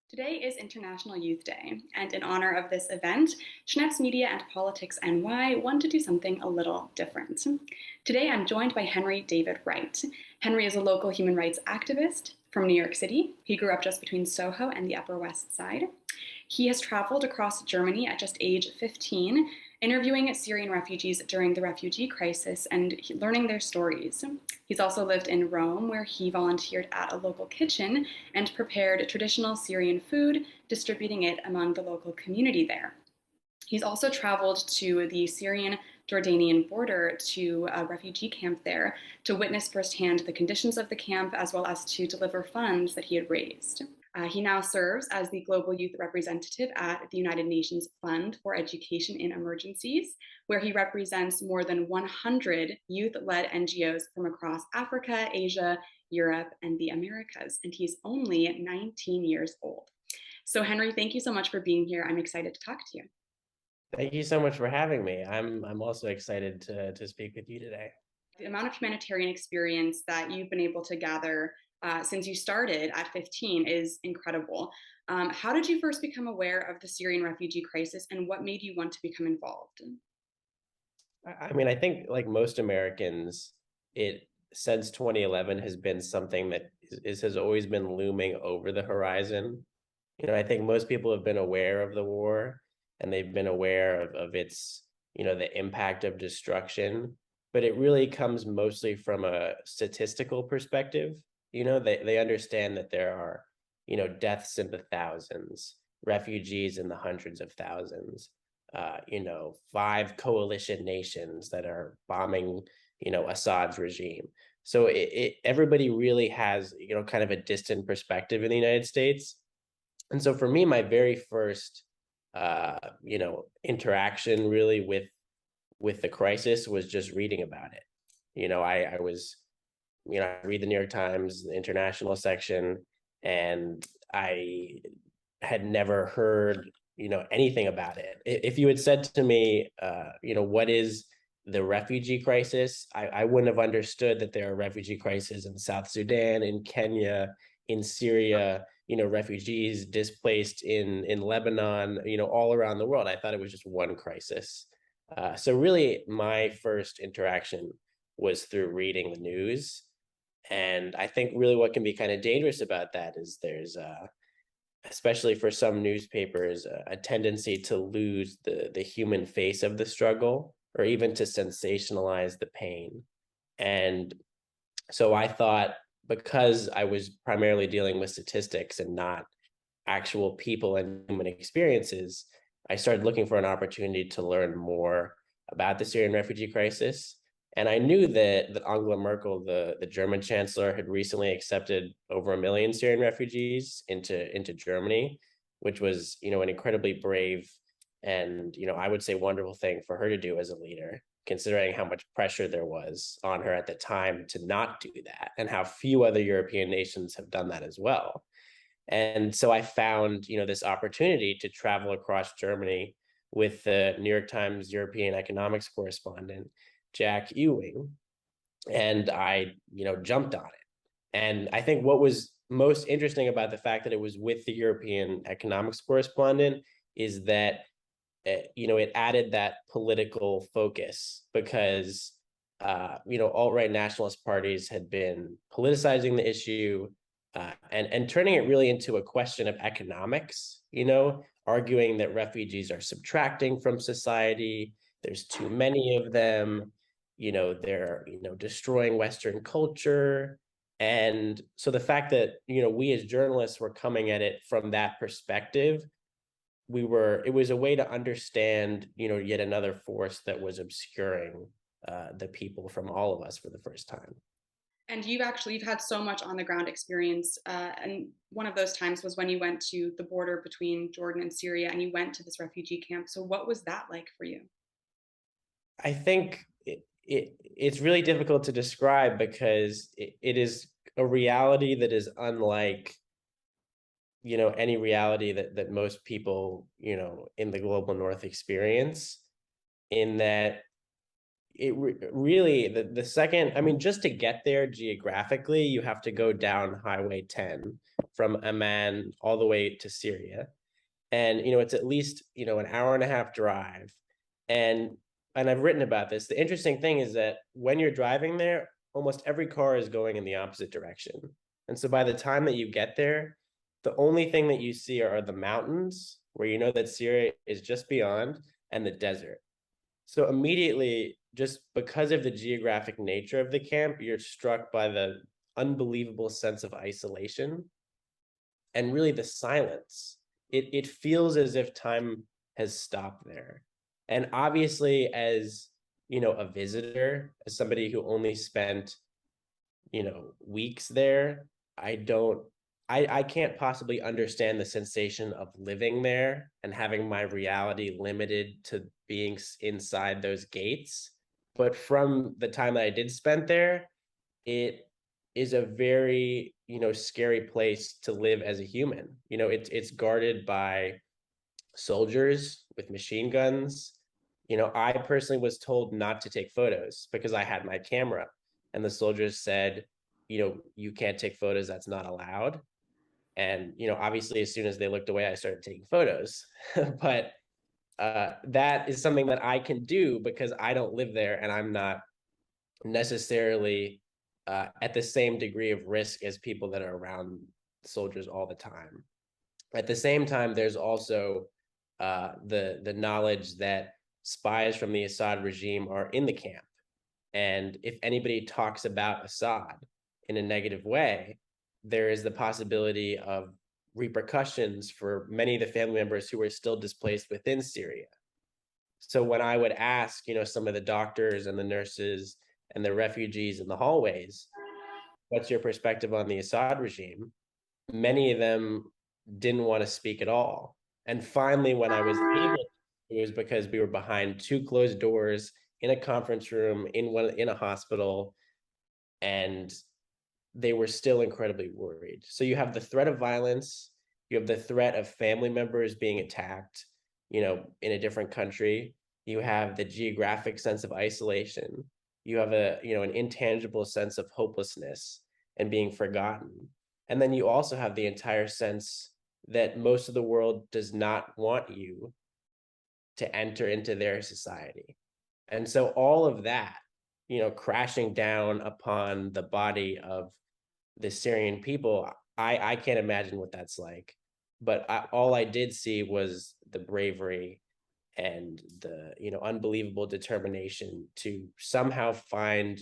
Today is International Youth Day, and in honor of this event, Schnetz Media and Politics NY want to do something a little different. Today I'm joined by Henry David Wright. Henry is a local human rights activist from New York City. He grew up just between Soho and the Upper West Side. He has traveled across Germany at just age 15, interviewing Syrian refugees during the refugee crisis and learning their stories. He's also lived in Rome, where he volunteered at a local kitchen and prepared traditional Syrian food, distributing it among the local community there. He's also traveled to the Syrian Jordanian border to a refugee camp there to witness firsthand the conditions of the camp as well as to deliver funds that he had raised. He now serves as the Global Youth Representative at the United Nations Fund for Education in Emergencies, where he represents more than 100 youth led NGOs from across Africa, Asia, Europe, and the Americas. And he's only 19 years old. So, Henry, thank you so much for being here. I'm excited to talk to you. Thank you so much for having me. I'm also excited to speak with you today. The amount of humanitarian experience that you've been able to gather since you started at 15 is incredible. How did you first become aware of the Syrian refugee crisis, and what made you want to become involved? I mean, I think like most Americans, it since 2011 has been something that has always been looming over the horizon. I think most people have been aware of the war and they've been aware of its, the impact of destruction, but it really comes mostly from a statistical perspective. They understand that there are, deaths in the thousands, refugees in the hundreds of thousands, 5 coalition nations that are bombing, Assad's regime. So everybody really has, kind of a distant perspective in the United States. And so for me, my very first, interaction really with the crisis was just reading about it. I was, I read the New York Times, the international section, and I had never heard, anything about it. If you had said to me, what is the refugee crisis, I wouldn't have understood that there are refugee crises in South Sudan, in Kenya, in Syria, refugees displaced in Lebanon, all around the world. I thought it was just one crisis. So really, my first interaction was through reading the news. And I think really what can be kind of dangerous about that is there's especially for some newspapers, a tendency to lose the human face of the struggle or even to sensationalize the pain. And so I thought, because I was primarily dealing with statistics and not actual people and human experiences, I started looking for an opportunity to learn more about the Syrian refugee crisis. And I knew that Angela Merkel, the German chancellor, had recently accepted over 1 million Syrian refugees into Germany, which was, an incredibly brave and, I would say wonderful thing for her to do as a leader, considering how much pressure there was on her at the time to not do that, and how few other European nations have done that as well. And so I found, this opportunity to travel across Germany with the New York Times European economics correspondent, Jack Ewing, and I, jumped on it. And I think what was most interesting about the fact that it was with the European economics correspondent is that it added that political focus because alt-right nationalist parties had been politicizing the issue, and turning it really into a question of economics, arguing that refugees are subtracting from society, there's too many of them, they're destroying Western culture. And so the fact that we as journalists were coming at it from that perspective, it was a way to understand yet another force that was obscuring the people from all of us for the first time. And you've had so much on the ground experience, and one of those times was when you went to the border between Jordan and Syria, and you went to this refugee camp. So what was that like for you? I think it's really difficult to describe because it is a reality that is unlike any reality that most people in the global north experience, in that really, the second, I mean, just to get there geographically, you have to go down Highway 10 from Amman all the way to Syria. And, it's at least, an hour and a half drive. And I've written about this. The interesting thing is that when you're driving there, almost every car is going in the opposite direction. And so by the time that you get there, the only thing that you see are the mountains, where you know that Syria is just beyond, and the desert. So immediately, just because of the geographic nature of the camp, you're struck by the unbelievable sense of isolation and really the silence. It feels as if time has stopped there. And obviously, as a visitor, as somebody who only spent, weeks there, I can't possibly understand the sensation of living there and having my reality limited to being inside those gates. But from the time that I did spend there, it is a very, scary place to live as a human. It's guarded by soldiers with machine guns. I personally was told not to take photos because I had my camera, and the soldiers said, you can't take photos, that's not allowed. And obviously, as soon as they looked away, I started taking photos. But that is something that I can do because I don't live there, and I'm not necessarily at the same degree of risk as people that are around soldiers all the time. At the same time, there's also the knowledge that spies from the Assad regime are in the camp. And if anybody talks about Assad in a negative way, there is the possibility of repercussions for many of the family members who are still displaced within Syria. So when I would ask, some of the doctors and the nurses and the refugees in the hallways, what's your perspective on the Assad regime? Many of them didn't want to speak at all. And finally, when I was able to, it was because we were behind two closed doors in a conference room in a hospital, and they were still incredibly worried. So you have the threat of violence, you have the threat of family members being attacked, in a different country. You have the geographic sense of isolation. You have an intangible sense of hopelessness and being forgotten. And then you also have the entire sense that most of the world does not want you to enter into their society. And so all of that, crashing down upon the body of the Syrian people, I can't imagine what that's like. But all I did see was the bravery and the unbelievable determination to somehow find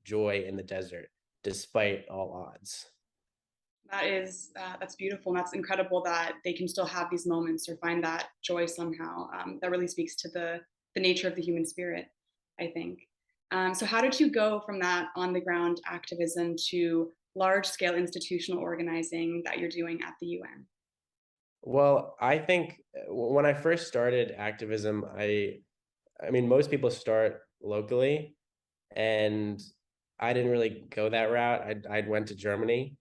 joy in the desert despite all odds. That's beautiful, and that's incredible that they can still have these moments or find that joy somehow. That really speaks to the nature of the human spirit, I think. So how did you go from that on the ground activism to large scale institutional organizing that you're doing at the UN? Well, I think when I first started activism, I mean, most people start locally, and I didn't really go that route. I went to Germany,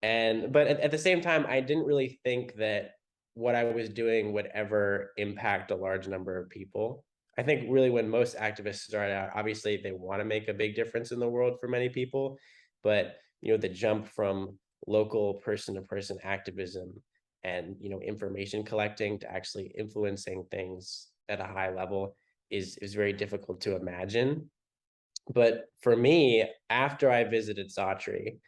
but at the same time, I didn't really think that what I was doing would ever impact a large number of people. I think really when most activists start out, obviously they want to make a big difference in the world for many people, but the jump from local person to person activism and information collecting to actually influencing things at a high level is very difficult to imagine. But for me, after I visited Satri,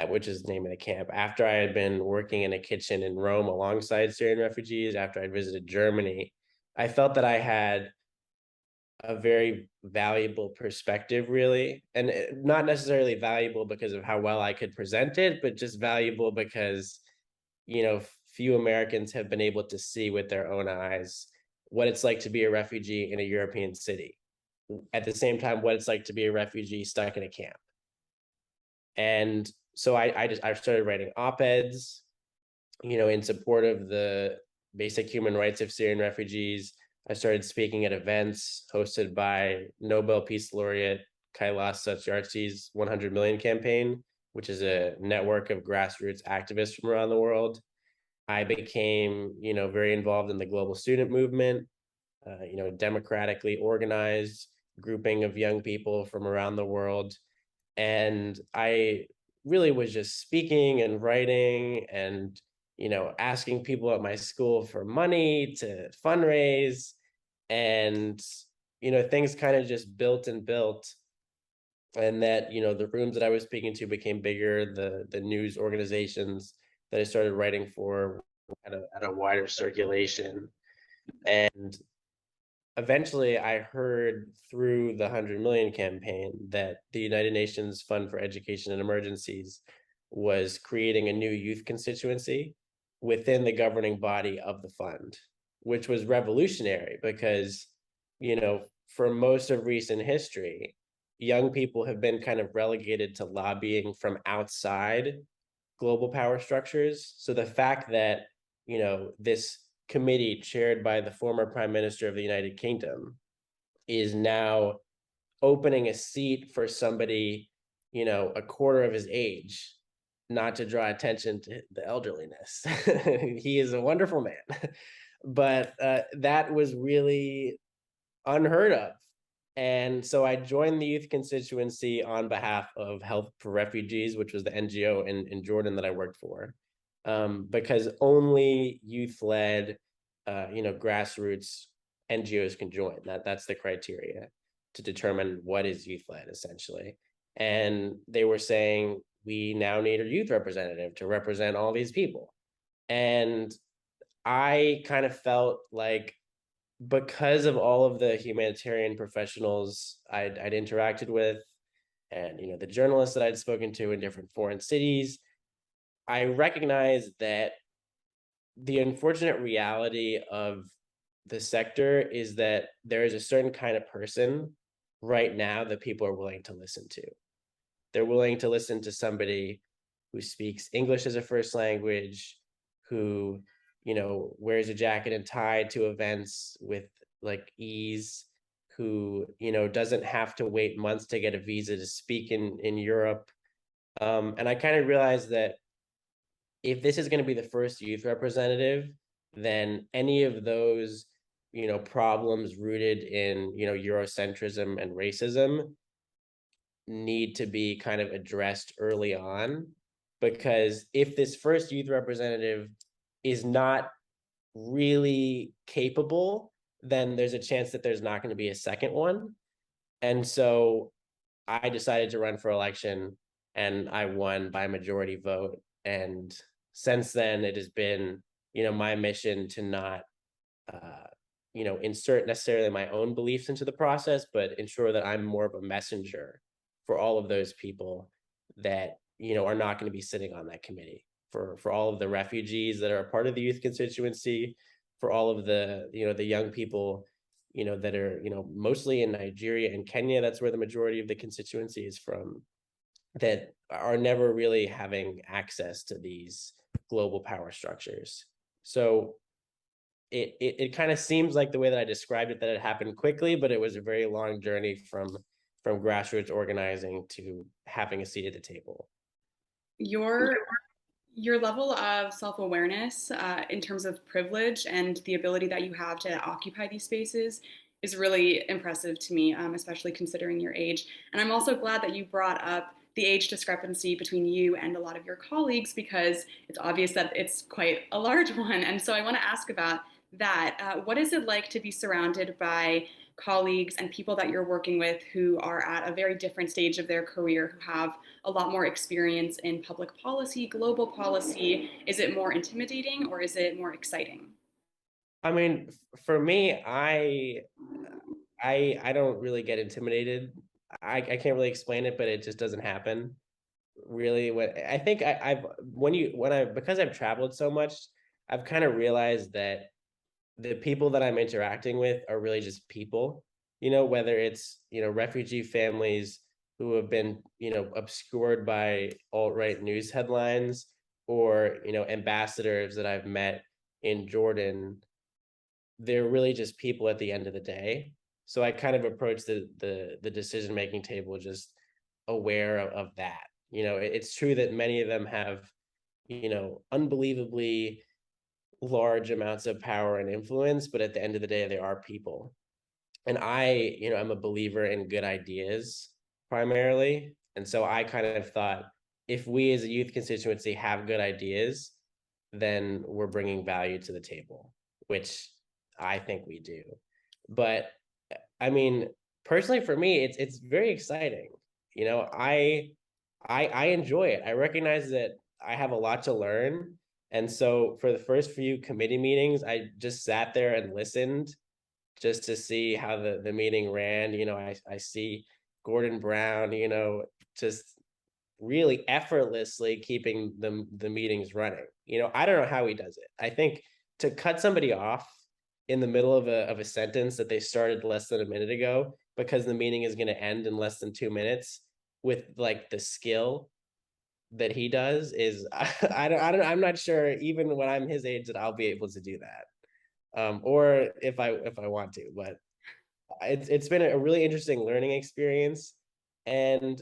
which is the name of the camp, after I had been working in a kitchen in Rome alongside Syrian refugees, after I visited Germany, I felt that I had a very valuable perspective, really. And not necessarily valuable because of how well I could present it, but just valuable because, few Americans have been able to see with their own eyes what it's like to be a refugee in a European city. At the same time, what it's like to be a refugee stuck in a camp. And so I started writing op-eds, in support of the basic human rights of Syrian refugees. I started speaking at events hosted by Nobel Peace Laureate Kailash Satyarthi's 100 Million campaign, which is a network of grassroots activists from around the world. I became, very involved in the global student movement, democratically organized, grouping of young people from around the world. And I really was just speaking and writing and, asking people at my school for money to fundraise. And, things kind of just built and built. And that, the rooms that I was speaking to became bigger. The news organizations that I started writing for had a wider circulation. And eventually I heard through the 100 million campaign that the United Nations Fund for Education and Emergencies was creating a new youth constituency within the governing body of the fund, which was revolutionary because, for most of recent history, young people have been kind of relegated to lobbying from outside global power structures. So the fact that, this committee chaired by the former Prime Minister of the United Kingdom is now opening a seat for somebody, a quarter of his age, not to draw attention to the elderliness. He is a wonderful man. But that was really unheard of. And so I joined the youth constituency on behalf of Help for Refugees, which was the NGO in Jordan that I worked for, because only youth-led, grassroots NGOs can join. That's the criteria to determine what is youth-led, essentially. And they were saying, we now need a youth representative to represent all these people. And I kind of felt like, because of all of the humanitarian professionals I'd interacted with, and the journalists that I'd spoken to in different foreign cities, I recognized that the unfortunate reality of the sector is that there is a certain kind of person right now that people are willing to listen to. They're willing to listen to somebody who speaks English as a first language, who, wears a jacket and tie to events with like ease, who, doesn't have to wait months to get a visa to speak in Europe. And I kind of realized that if this is going to be the first youth representative, then any of those, problems rooted in, Eurocentrism and racism need to be kind of addressed early on. Because if this first youth representative is not really capable, then there's a chance that there's not going to be a second one. And so I decided to run for election, and I won by majority vote. And since then, it has been, my mission to not, insert necessarily my own beliefs into the process, but ensure that I'm more of a messenger for all of those people that, are not going to be sitting on that committee, for all of the refugees that are a part of the youth constituency, for all of the, the young people, that are, mostly in Nigeria and Kenya. That's where the majority of the constituency is from, that are never really having access to these global power structures. So it kind of seems like the way that I described it, that it happened quickly, but it was a very long journey from grassroots organizing to having a seat at the table. Your your level of self-awareness in terms of privilege and the ability that you have to occupy these spaces is really impressive to me, especially considering your age. And I'm also glad that you brought up the age discrepancy between you and a lot of your colleagues, because it's obvious that it's quite a large one. And so I want to ask about that. What is it like to be surrounded by colleagues and people that you're working with who are at a very different stage of their career, who have a lot more experience in public policy, global policy? Is it more intimidating or is it more exciting? I mean, for me, I don't really get intimidated. I can't really explain it, but it just doesn't happen. Really, what I think I've when I because I've traveled so much, I've kind of realized that the people that I'm interacting with are really just people, whether it's, refugee families who have been, obscured by alt-right news headlines, or, ambassadors that I've met in Jordan. They're really just people at the end of the day. So I kind of approach the decision-making table just aware of that. It's true that many of them have, unbelievably large amounts of power and influence, but at the end of the day, they are people. And I, I'm a believer in good ideas primarily. And so I kind of thought, if we as a youth constituency have good ideas, then we're bringing value to the table, which I think we do. But I mean, personally for me, it's very exciting. You know, I enjoy it. I recognize that I have a lot to learn. And so for the first few committee meetings, I just sat there and listened just to see how the meeting ran. I see Gordon Brown, just really effortlessly keeping the meetings running. I don't know how he does it. I think to cut somebody off in the middle of a sentence that they started less than a minute ago because the meeting is going to end in less than 2 minutes with like the skill that he does is I don't I'm not sure even when I'm his age that I'll be able to do that. Or if I want to, but it's been a really interesting learning experience. And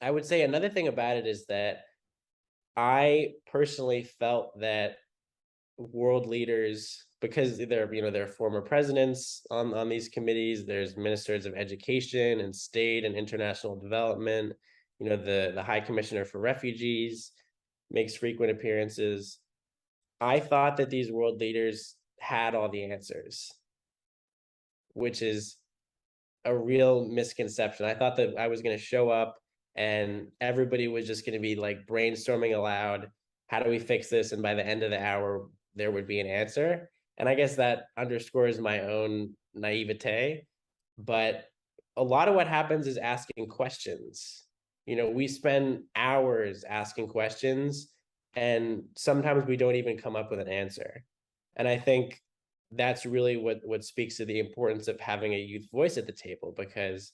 I would say another thing about it is that I personally felt that world leaders, because there are former presidents on these committees, there's ministers of education and state and international development, the High Commissioner for Refugees makes frequent appearances. I thought that these world leaders had all the answers, which is a real misconception. I thought that I was going to show up and everybody was just going to be like brainstorming aloud. How do we fix this? And by the end of the hour, there would be an answer. And I guess that underscores my own naivete. But a lot of what happens is asking questions. We spend hours asking questions, and sometimes we don't even come up with an answer. And I think that's really what speaks to the importance of having a youth voice at the table, because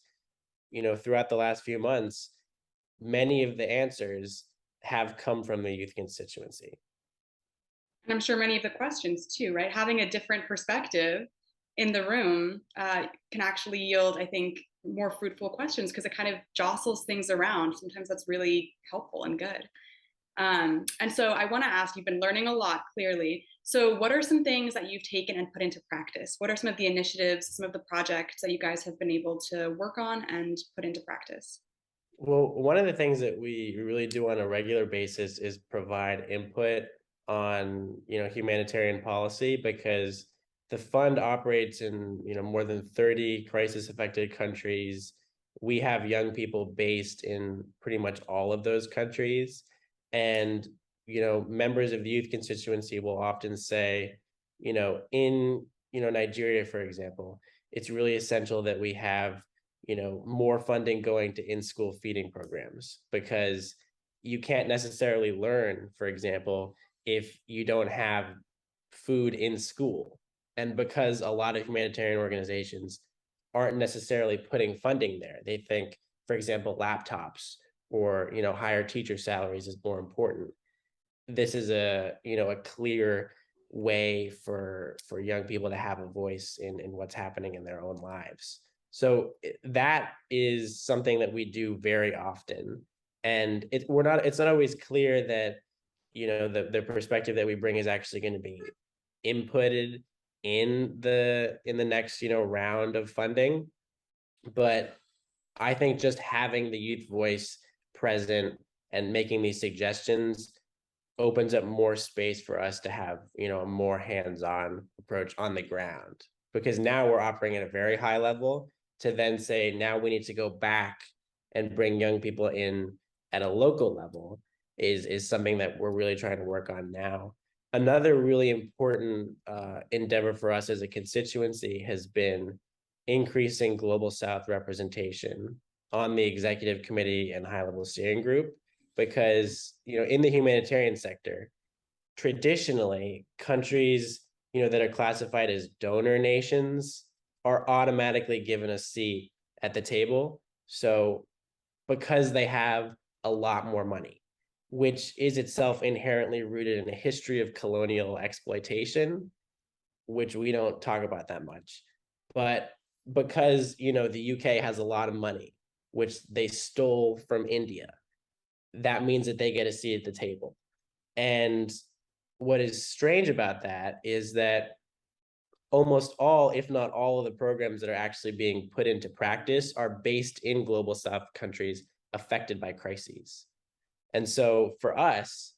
throughout the last few months many of the answers have come from the youth constituency. And I'm sure many of the questions too, right? Having a different perspective in the room can actually yield, I think, more fruitful questions because it kind of jostles things around. Sometimes that's really helpful and good. And so I want to ask, you've been learning a lot, clearly. So what are some things that you've taken and put into practice? What are some of the initiatives, some of the projects that you guys have been able to work on and put into practice? Well, one of the things that we really do on a regular basis is provide input on, humanitarian policy, because the fund operates in, more than 30 crisis affected countries. We have young people based in pretty much all of those countries. And, members of the youth constituency will often say, in, Nigeria, for example, it's really essential that we have more funding going to in-school feeding programs, because you can't necessarily learn, for example, if you don't have food in school. And because a lot of humanitarian organizations aren't necessarily putting funding there, they think, for example, laptops or higher teacher salaries is more important. This is a clear way for young people to have a voice in what's happening in their own lives. So that is something that we do very often. And it's not always clear that the perspective that we bring is actually going to be inputted in the next round of funding. But I think just having the youth voice present and making these suggestions opens up more space for us to have a more hands-on approach on the ground, because now we're operating at a very high level. To then say now we need to go back and bring young people in at a local level is something that we're really trying to work on now. Another really important endeavor for us as a constituency has been increasing Global South representation on the executive committee and high-level steering group, because in the humanitarian sector, traditionally countries that are classified as donor nations are automatically given a seat at the table. So because they have a lot more money, which is itself inherently rooted in a history of colonial exploitation, which we don't talk about that much. But because the UK has a lot of money, which they stole from India, that means that they get a seat at the table. And what is strange about that is that almost all, if not all, of the programs that are actually being put into practice are based in global South countries affected by crises. And so for us,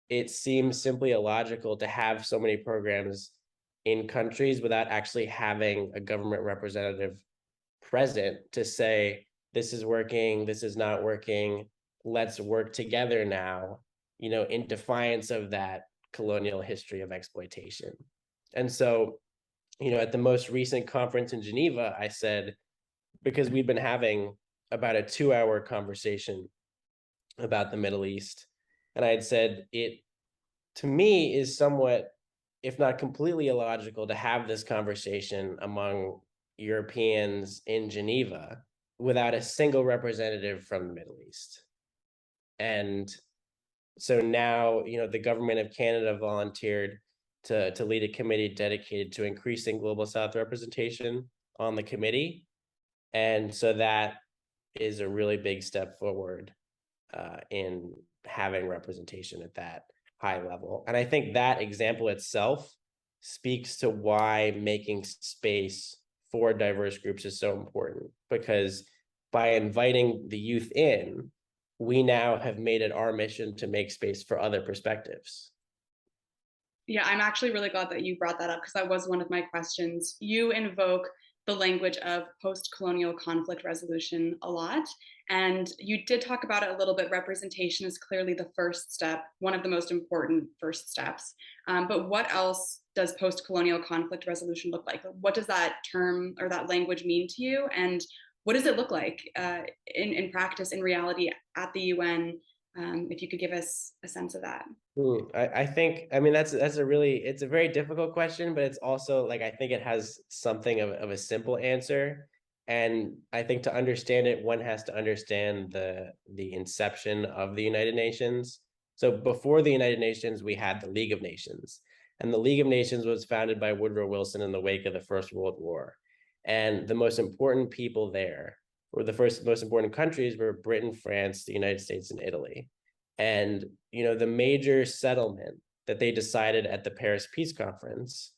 it seems simply illogical to have so many programs in countries without actually having a government representative present to say, this is working, this is not working, let's work together now, in defiance of that colonial history of exploitation. And so, at the most recent conference in Geneva, I said, because we've been having about a 2-hour conversation about the Middle East, and I had said, it, to me, is somewhat, if not completely illogical, to have this conversation among Europeans in Geneva without a single representative from the Middle East. And so now, the government of Canada volunteered to lead a committee dedicated to increasing global South representation on the committee. And so that is a really big step forward in having representation at that high level. And I think that example itself speaks to why making space for diverse groups is so important, because by inviting the youth in, we now have made it our mission to make space for other perspectives. Yeah, I'm actually really glad that you brought that up because that was one of my questions. You invoke the language of post-colonial conflict resolution a lot, and you did talk about it a little bit. Representation is clearly the first step, one of the most important first steps. But what else does post-colonial conflict resolution look like? What does that term or that language mean to you? And what does it look like in practice, in reality, at the UN? If you could give us a sense of that. I think, I mean, that's it's a very difficult question, but it's also like, I think it has something of a simple answer. And I think to understand it, one has to understand the inception of the United Nations. So before the United Nations, we had the League of Nations. And the League of Nations was founded by Woodrow Wilson in the wake of the First World War. And the most important people there, or the first most important countries, were Britain, France, the United States, and Italy. And, the major settlement that they decided at the Paris Peace Conference,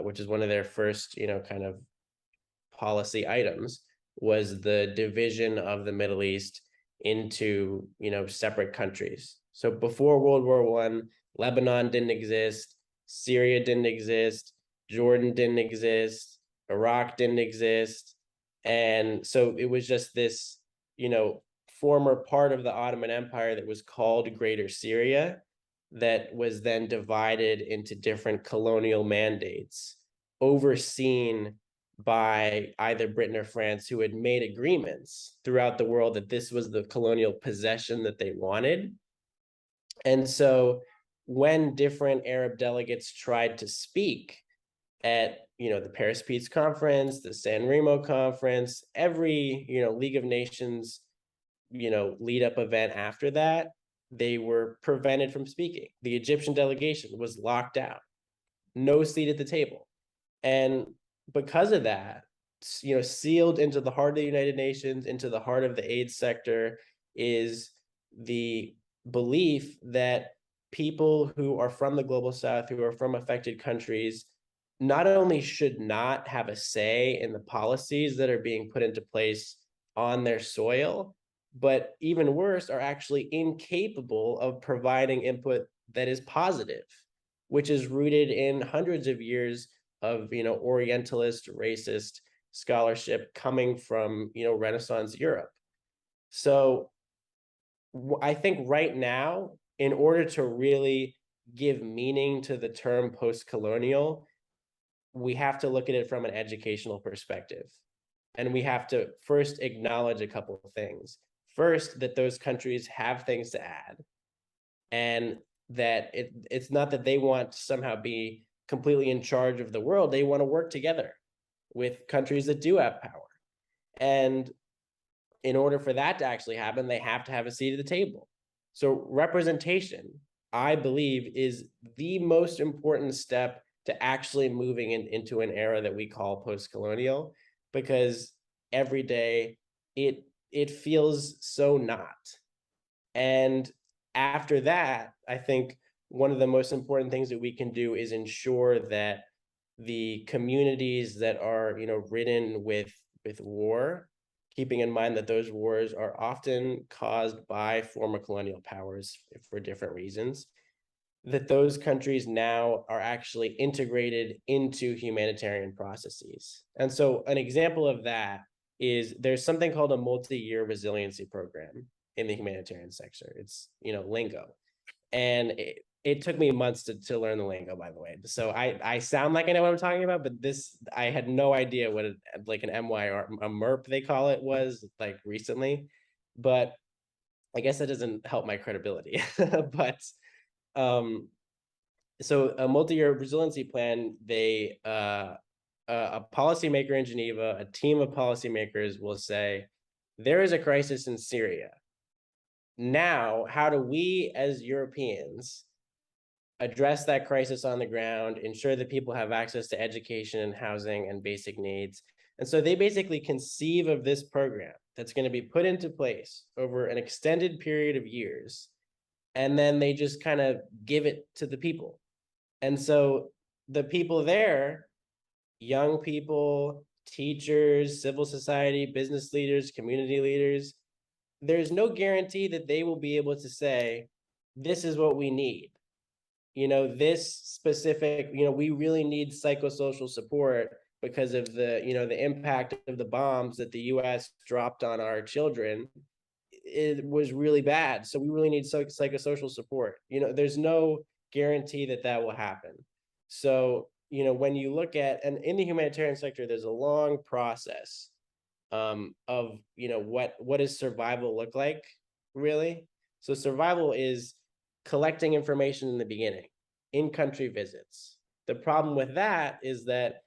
which is one of their first, kind of policy items, was the division of the Middle East into, separate countries. So before World War I, Lebanon didn't exist, Syria didn't exist, Jordan didn't exist, Iraq didn't exist. And so it was just this, former part of the Ottoman Empire that was called Greater Syria, that was then divided into different colonial mandates, overseen by either Britain or France, who had made agreements throughout the world that this was the colonial possession that they wanted. And so when different Arab delegates tried to speak at the Paris Peace Conference, the San Remo Conference, every League of Nations lead up event after that, they were prevented from speaking. The Egyptian delegation was locked out, no seat at the table. And because of that, sealed into the heart of the United Nations, into the heart of the aid sector, is the belief that people who are from the global South, who are from affected countries, not only should not have a say in the policies that are being put into place on their soil, but even worse, are actually incapable of providing input that is positive, which is rooted in hundreds of years of Orientalist, racist scholarship coming from Renaissance Europe. So I think right now, in order to really give meaning to the term post-colonial, we have to look at it from an educational perspective. And we have to first acknowledge a couple of things. First, that those countries have things to add, and that it's not that they want to somehow be completely in charge of the world. They want to work together with countries that do have power. And in order for that to actually happen, they have to have a seat at the table. So representation, I believe, is the most important step to actually moving into an era that we call post-colonial, because every day it feels so not. And after that, I think one of the most important things that we can do is ensure that the communities that are, ridden with war, keeping in mind that those wars are often caused by former colonial powers for different reasons, that those countries now are actually integrated into humanitarian processes. And so an example of that is there's something called a multi-year resiliency program in the humanitarian sector. It's, lingo. And it took me months to learn the lingo, by the way. So I sound like I know what I'm talking about, but I had no idea what like an MY or a MERP they call it was like recently. But I guess that doesn't help my credibility. But so a multi-year resiliency plan, a policymaker in Geneva, a team of policymakers will say, there is a crisis in Syria. Now, how do we as Europeans address that crisis on the ground, ensure that people have access to education and housing and basic needs? And so they basically conceive of this program that's going to be put into place over an extended period of years. And then they just kind of give it to the people. And so the people there, young people, teachers, civil society, business leaders, community leaders, there's no guarantee that they will be able to say, this is what we need. This specific, we really need psychosocial support because of the impact of the bombs that the US dropped on our children. It was really bad. So we really need psychosocial support. There's no guarantee that that will happen. So, when you look at, and in the humanitarian sector, there's a long process of, what does survival look like, really? So survival is collecting information in the beginning, in-country visits. The problem with that is that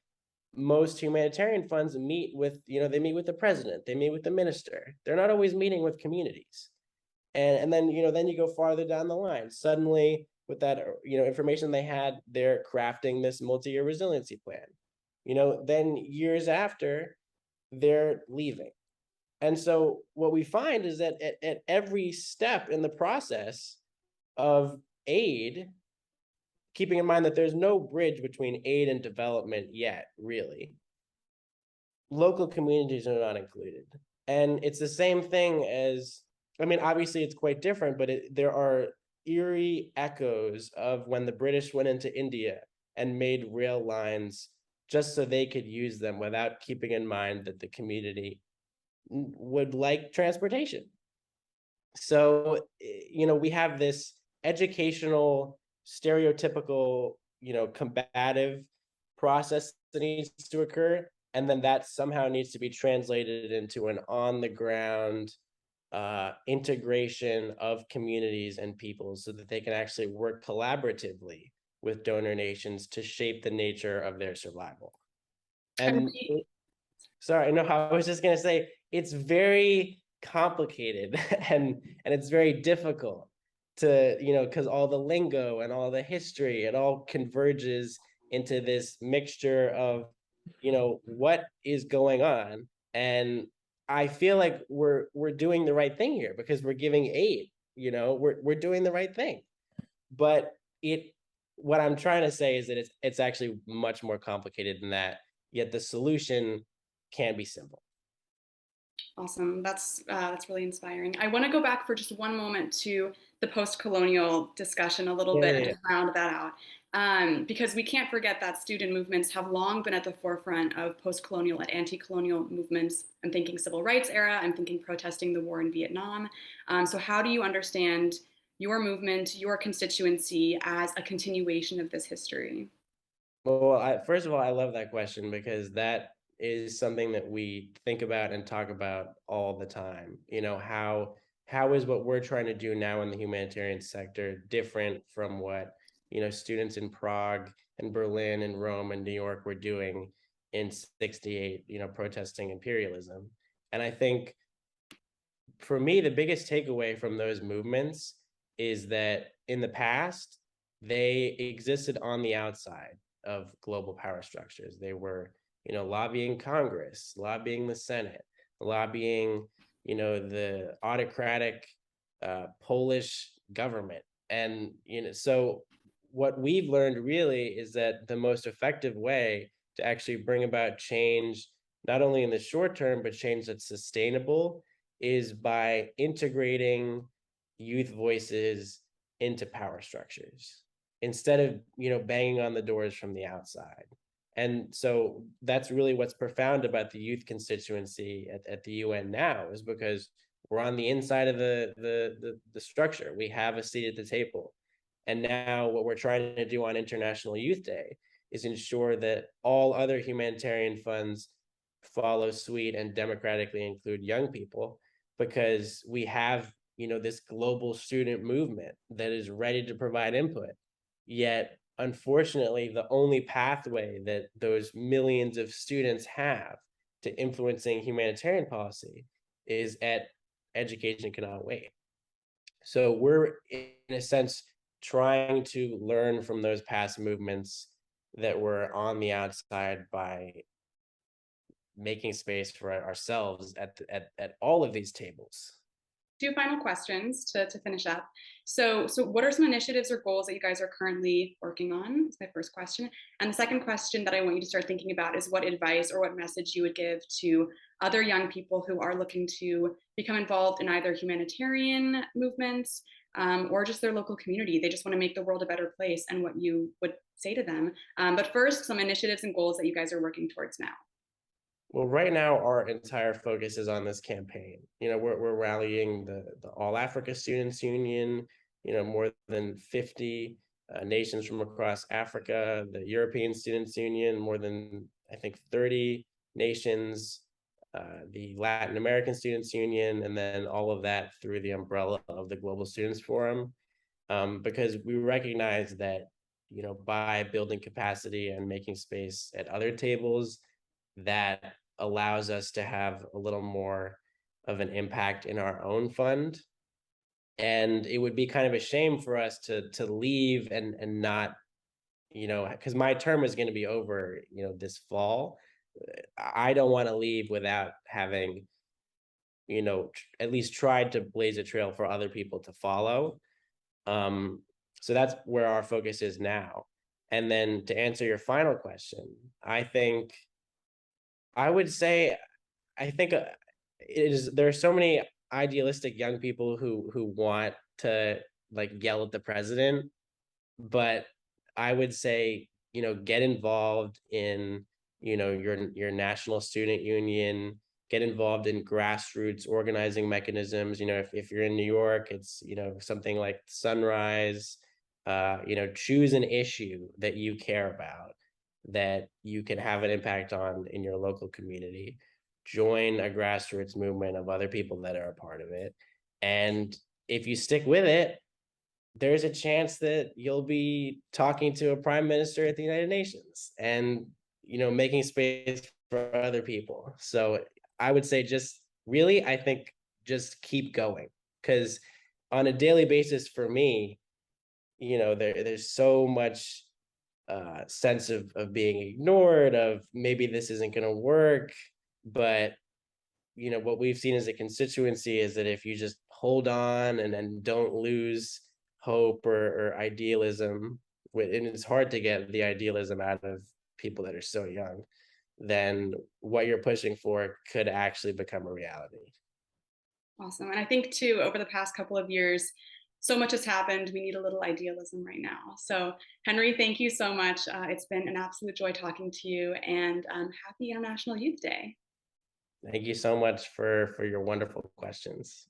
most humanitarian funds meet with, they meet with the president, they meet with the minister. They're not always meeting with communities. And then, then you go farther down the line. Suddenly, with that, information they had, they're crafting this multi-year resiliency plan. Then years after, they're leaving. And so what we find is that at every step in the process of aid, keeping in mind that there's no bridge between aid and development yet, really, local communities are not included. And it's the same thing as, obviously it's quite different, but there are eerie echoes of when the British went into India and made rail lines just so they could use them without keeping in mind that the community would like transportation. So, we have this educational, stereotypical, combative process that needs to occur. And then that somehow needs to be translated into an on-the-ground integration of communities and people so that they can actually work collaboratively with donor nations to shape the nature of their survival. And sorry, no, I was just going to say, it's very complicated and it's very difficult to, because all the lingo and all the history, it all converges into this mixture of, what is going on. And I feel like we're doing the right thing here because we're giving aid, we're doing the right thing. But what I'm trying to say is that it's actually much more complicated than that, yet the solution can be simple. Awesome. That's really inspiring. I want to go back for just one moment to the post-colonial discussion a little bit and just round that out. Because we can't forget that student movements have long been at the forefront of post-colonial and anti-colonial movements. I'm thinking civil rights era, I'm thinking protesting the war in Vietnam. So how do you understand your movement, your constituency as a continuation of this history? Well, first of all, I love that question because that is something that we think about and talk about all the time. How is what we're trying to do now in the humanitarian sector different from what, students in Prague and Berlin and Rome and New York were doing in 68, protesting imperialism. And I think for me, the biggest takeaway from those movements is that in the past, they existed on the outside of global power structures. They were, lobbying Congress, lobbying the Senate, lobbying, the autocratic Polish government. And, so what we've learned really is that the most effective way to actually bring about change, not only in the short term, but change that's sustainable, is by integrating youth voices into power structures instead of, banging on the doors from the outside. And so that's really what's profound about the youth constituency at the UN now, is because we're on the inside of the structure. We have a seat at the table. And now what we're trying to do on International Youth Day is ensure that all other humanitarian funds follow suit and democratically include young people, because we have, this global student movement that is ready to provide input. Yet, unfortunately, the only pathway that those millions of students have to influencing humanitarian policy is at education cannot wait. So we're, in a sense, trying to learn from those past movements that were on the outside by making space for ourselves at all of these tables. Two final questions to finish up. So what are some initiatives or goals that you guys are currently working on? That's my first question. And the second question that I want you to start thinking about is what advice or what message you would give to other young people who are looking to become involved in either humanitarian movements or just their local community. They just want to make the world a better place, and what you would say to them. But first, some initiatives and goals that you guys are working towards now. Well, right now our entire focus is on this campaign. We're rallying the All Africa Students Union, more than 50 nations from across Africa, the European Students Union, more than, I think, 30 nations, the Latin American Students Union, and then all of that through the umbrella of the Global Students Forum, because we recognize that, by building capacity and making space at other tables, that allows us to have a little more of an impact in our own fund. And it would be kind of a shame for us to leave and not, because my term is going to be over, this fall. I don't want to leave without having, at least tried to blaze a trail for other people to follow. So that's where our focus is now. And then to answer your final question, I would say, I think there are so many idealistic young people who want to like yell at the president, but I would say, get involved in, your national student union, get involved in grassroots organizing mechanisms. If you're in New York, it's, something like Sunrise, choose an issue that you care about, that you can have an impact on in your local community. Join a grassroots movement of other people that are a part of it. And if you stick with it, there's a chance that you'll be talking to a prime minister at the United Nations and, making space for other people. So I would say I think just keep going, because on a daily basis for me, there's so much sense of being ignored, of maybe this isn't going to work. But what we've seen as a constituency is that if you just hold on and then don't lose hope or idealism, and it's hard to get the idealism out of people that are so young, then what you're pushing for could actually become a reality. Awesome. And I think too, over the past couple of years, so much has happened. We need a little idealism right now. So, Henry, thank you so much. It's been an absolute joy talking to you, and happy International Youth Day. Thank you so much for your wonderful questions.